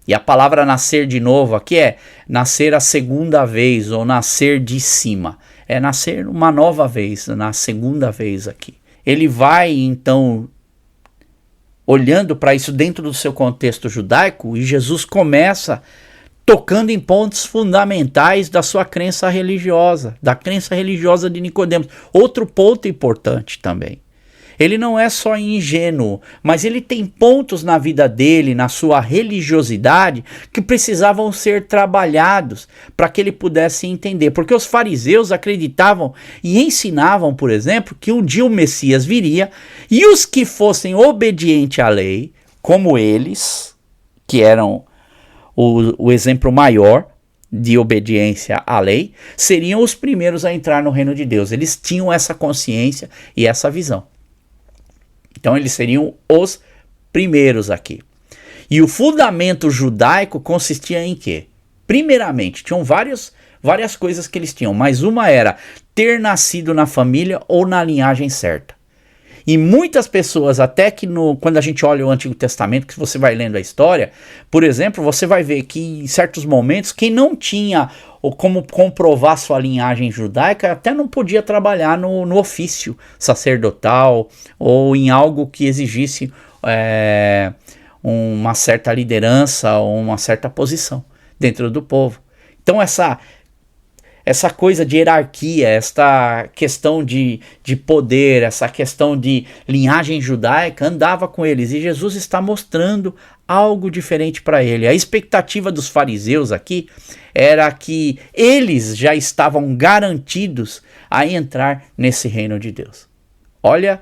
E a palavra nascer de novo aqui é nascer a segunda vez, ou nascer de cima. É nascer uma nova vez, na segunda vez aqui. Ele vai, então, olhando para isso dentro do seu contexto judaico, e Jesus começa tocando em pontos fundamentais da sua crença religiosa, da crença religiosa de Nicodemos. Outro ponto importante também. Ele não é só ingênuo, mas ele tem pontos na vida dele, na sua religiosidade, que precisavam ser trabalhados para que ele pudesse entender. Porque os fariseus acreditavam e ensinavam, por exemplo, que um dia o Messias viria e os que fossem obedientes à lei, como eles, que eram o exemplo maior de obediência à lei, seriam os primeiros a entrar no reino de Deus. Eles tinham essa consciência e essa visão. Então eles seriam os primeiros aqui. E o fundamento judaico consistia em quê? Primeiramente, tinham várias coisas que eles tinham, mas uma era ter nascido na família ou na linhagem certa. E muitas pessoas, até que quando a gente olha o Antigo Testamento, que você vai lendo a história, por exemplo, você vai ver que em certos momentos, quem não tinha ou como comprovar sua linhagem judaica, até não podia trabalhar no ofício sacerdotal ou em algo que exigisse uma certa liderança ou uma certa posição dentro do povo. Então essa coisa de hierarquia, esta questão de poder, essa questão de linhagem judaica andava com eles, e Jesus está mostrando algo diferente para ele. A expectativa dos fariseus aqui era que eles já estavam garantidos a entrar nesse reino de Deus. Olha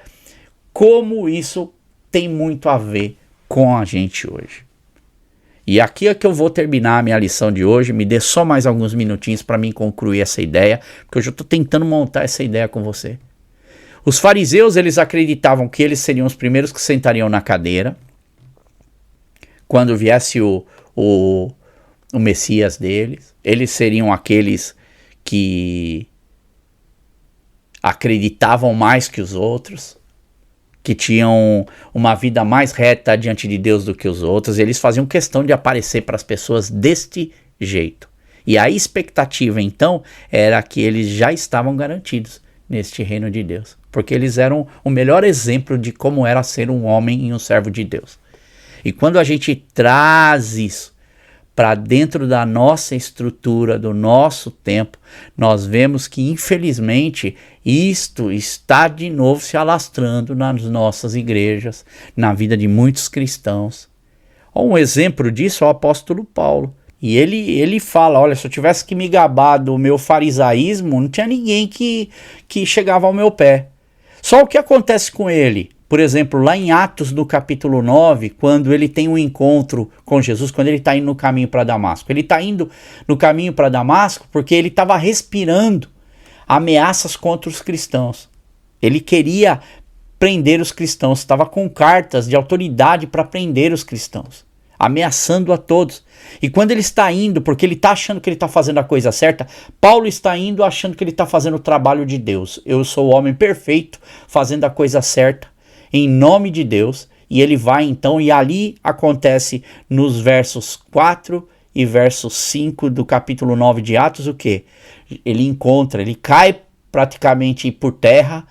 como isso tem muito a ver com a gente hoje. E aqui é que eu vou terminar a minha lição de hoje. Me dê só mais alguns minutinhos para mim concluir essa ideia, porque hoje eu estou tentando montar essa ideia com você. Os fariseus, eles acreditavam que eles seriam os primeiros que sentariam na cadeira quando viesse o Messias deles. Eles seriam aqueles que acreditavam mais que os outros, que tinham uma vida mais reta diante de Deus do que os outros. Eles faziam questão de aparecer para as pessoas deste jeito. E a expectativa, então, era que eles já estavam garantidos neste reino de Deus, porque eles eram o melhor exemplo de como era ser um homem e um servo de Deus. E quando a gente traz isso para dentro da nossa estrutura, do nosso tempo, nós vemos que, infelizmente, isto está de novo se alastrando nas nossas igrejas, na vida de muitos cristãos. Um exemplo disso é o apóstolo Paulo. E ele fala, olha, se eu tivesse que me gabar do meu farisaísmo, não tinha ninguém que chegava ao meu pé. Só o que acontece com ele? Por exemplo, lá em Atos, no capítulo 9, quando ele tem um encontro com Jesus, quando ele está indo no caminho para Damasco. Ele está indo no caminho para Damasco porque ele estava respirando ameaças contra os cristãos. Ele queria prender os cristãos, estava com cartas de autoridade para prender os cristãos, ameaçando a todos. E quando ele está indo, porque ele está achando que ele está fazendo a coisa certa, Paulo está indo achando que ele está fazendo o trabalho de Deus. Eu sou o homem perfeito, fazendo a coisa certa, em nome de Deus. E ele vai então, e ali acontece nos versos 4 e versos 5 do capítulo 9 de Atos, o quê? Ele cai praticamente por terra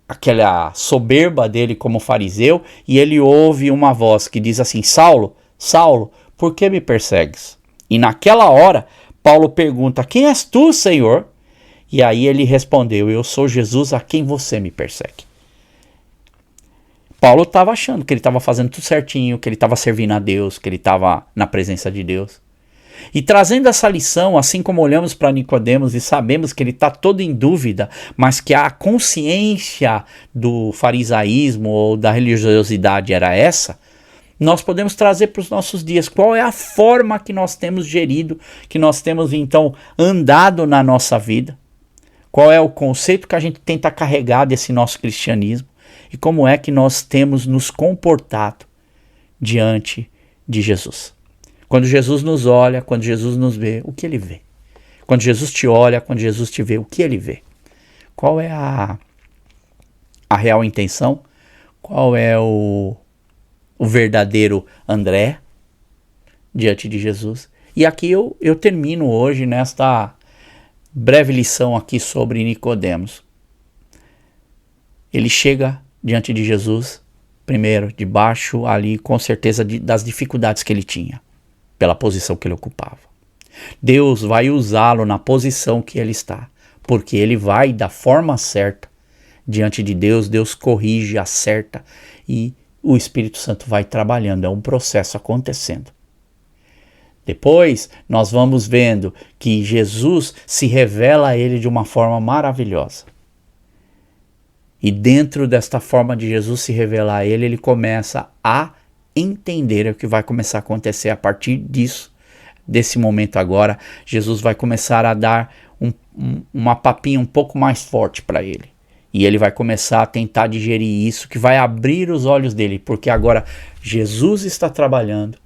aquela soberba dele como fariseu, e ele ouve uma voz que diz assim: Saulo, Saulo, por que me persegues? E naquela hora, Paulo pergunta: quem és tu, Senhor? E aí ele respondeu: eu sou Jesus a quem você me persegue. Paulo estava achando que ele estava fazendo tudo certinho, que ele estava servindo a Deus, que ele estava na presença de Deus. E trazendo essa lição, assim como olhamos para Nicodemos e sabemos que ele está todo em dúvida, mas que a consciência do farisaísmo ou da religiosidade era essa, nós podemos trazer para os nossos dias qual é a forma que nós temos gerido, que nós temos então andado na nossa vida, qual é o conceito que a gente tenta carregar desse nosso cristianismo e como é que nós temos nos comportado diante de Jesus. Quando Jesus nos olha, quando Jesus nos vê, o que ele vê? Quando Jesus te olha, quando Jesus te vê, o que ele vê? Qual é a real intenção? Qual é o verdadeiro André diante de Jesus? E aqui eu termino hoje nesta breve lição aqui sobre Nicodemos. Ele chega diante de Jesus, primeiro, debaixo ali, com certeza, das dificuldades que ele tinha, pela posição que ele ocupava. Deus vai usá-lo na posição que ele está, porque ele vai da forma certa diante de Deus, Deus corrige, acerta e o Espírito Santo vai trabalhando, é um processo acontecendo. Depois nós vamos vendo que Jesus se revela a ele de uma forma maravilhosa. E dentro desta forma de Jesus se revelar a ele, ele começa a entender o que vai começar a acontecer a partir disso. Desse momento agora, Jesus vai começar a dar uma papinha um pouco mais forte para ele. E ele vai começar a tentar digerir isso, que vai abrir os olhos dele, porque agora Jesus está trabalhando.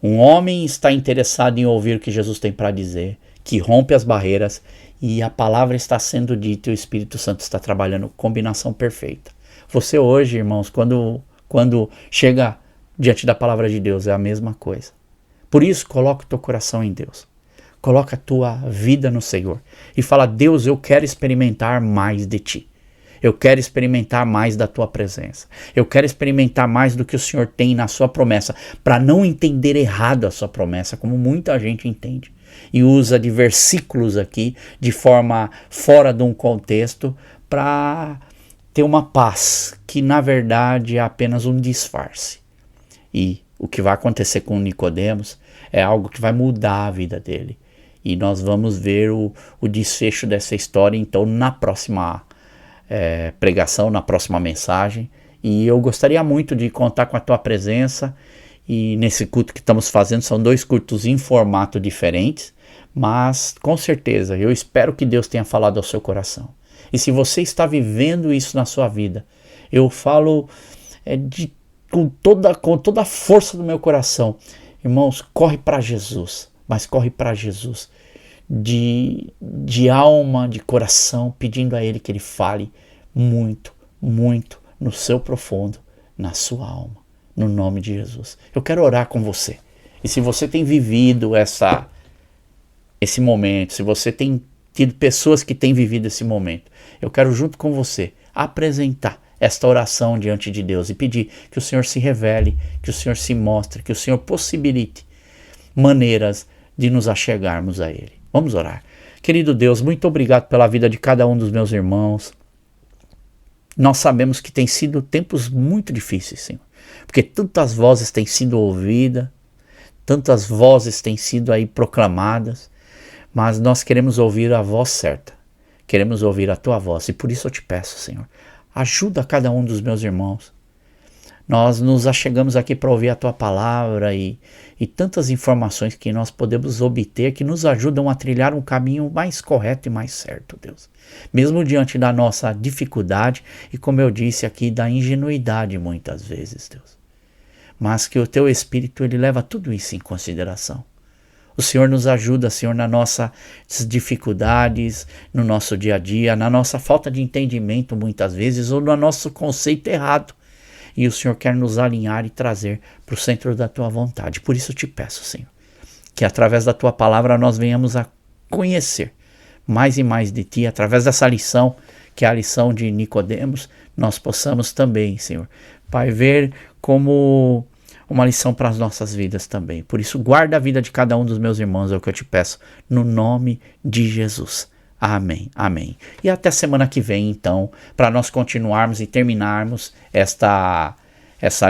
Um homem está interessado em ouvir o que Jesus tem para dizer, que rompe as barreiras, e a palavra está sendo dita e o Espírito Santo está trabalhando, combinação perfeita. Você hoje, irmãos, quando chega diante da palavra de Deus, é a mesma coisa. Por isso, coloca o teu coração em Deus. Coloca a tua vida no Senhor. E fala, Deus, eu quero experimentar mais de Ti. Eu quero experimentar mais da Tua presença. Eu quero experimentar mais do que o Senhor tem na Sua promessa. Para não entender errado a Sua promessa, como muita gente entende. E usa de versículos aqui, de forma fora de um contexto, para ter uma paz, que na verdade é apenas um disfarce. E o que vai acontecer com Nicodemos é algo que vai mudar a vida dele. E nós vamos ver o desfecho dessa história, então, na próxima pregação, na próxima mensagem. E eu gostaria muito de contar com a tua presença. E nesse culto que estamos fazendo, são 2 cultos em formato diferentes. Mas, com certeza, eu espero que Deus tenha falado ao seu coração. E se você está vivendo isso na sua vida, eu falo com toda a força do meu coração. Irmãos, corre para Jesus, mas corre para Jesus de alma, de coração, pedindo a Ele que Ele fale muito, muito no seu profundo, na sua alma, no nome de Jesus. Eu quero orar com você. E se você tem vivido esse momento, se você tem tido pessoas que têm vivido esse momento, eu quero junto com você apresentar esta oração diante de Deus e pedir que o Senhor se revele, que o Senhor se mostre, que o Senhor possibilite maneiras de nos achegarmos a Ele. Vamos orar. Querido Deus, muito obrigado pela vida de cada um dos meus irmãos. Nós sabemos que tem sido tempos muito difíceis, Senhor, porque tantas vozes têm sido ouvidas, tantas vozes têm sido aí proclamadas, mas nós queremos ouvir a voz certa, queremos ouvir a Tua voz, e por isso eu te peço, Senhor, ajuda cada um dos meus irmãos. Nós nos achegamos aqui para ouvir a Tua palavra e tantas informações que nós podemos obter que nos ajudam a trilhar um caminho mais correto e mais certo, Deus. Mesmo diante da nossa dificuldade e, como eu disse aqui, da ingenuidade muitas vezes, Deus. Mas que o Teu Espírito, Ele leva tudo isso em consideração. O Senhor nos ajuda, Senhor, nas nossas dificuldades, no nosso dia a dia, na nossa falta de entendimento muitas vezes, ou no nosso conceito errado. E o Senhor quer nos alinhar e trazer para o centro da Tua vontade. Por isso eu te peço, Senhor, que através da Tua palavra nós venhamos a conhecer mais e mais de Ti, através dessa lição, que é a lição de Nicodemos, nós possamos também, Senhor, Pai, ver como uma lição para as nossas vidas também. Por isso, guarda a vida de cada um dos meus irmãos, é o que eu te peço, no nome de Jesus. Amém, amém. E até semana que vem, então, para nós continuarmos e terminarmos essa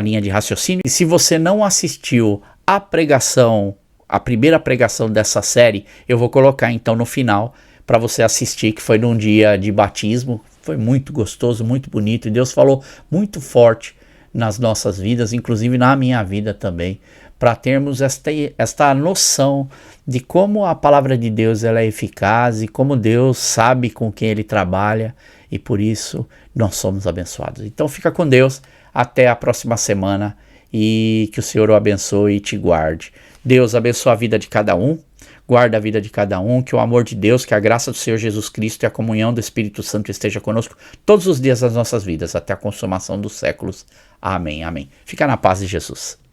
linha de raciocínio. E se você não assistiu a pregação, a primeira pregação dessa série, eu vou colocar então no final para você assistir, que foi num dia de batismo. Foi muito gostoso, muito bonito, e Deus falou muito forte nas nossas vidas, inclusive na minha vida também, para termos esta noção de como a palavra de Deus ela é eficaz e como Deus sabe com quem Ele trabalha, e por isso nós somos abençoados. Então fica com Deus, até a próxima semana, e que o Senhor o abençoe e te guarde. Deus abençoe a vida de cada um, guarda a vida de cada um, que o amor de Deus, que a graça do Senhor Jesus Cristo e a comunhão do Espírito Santo esteja conosco todos os dias das nossas vidas, até a consumação dos séculos. Amém, amém. Fica na paz de Jesus.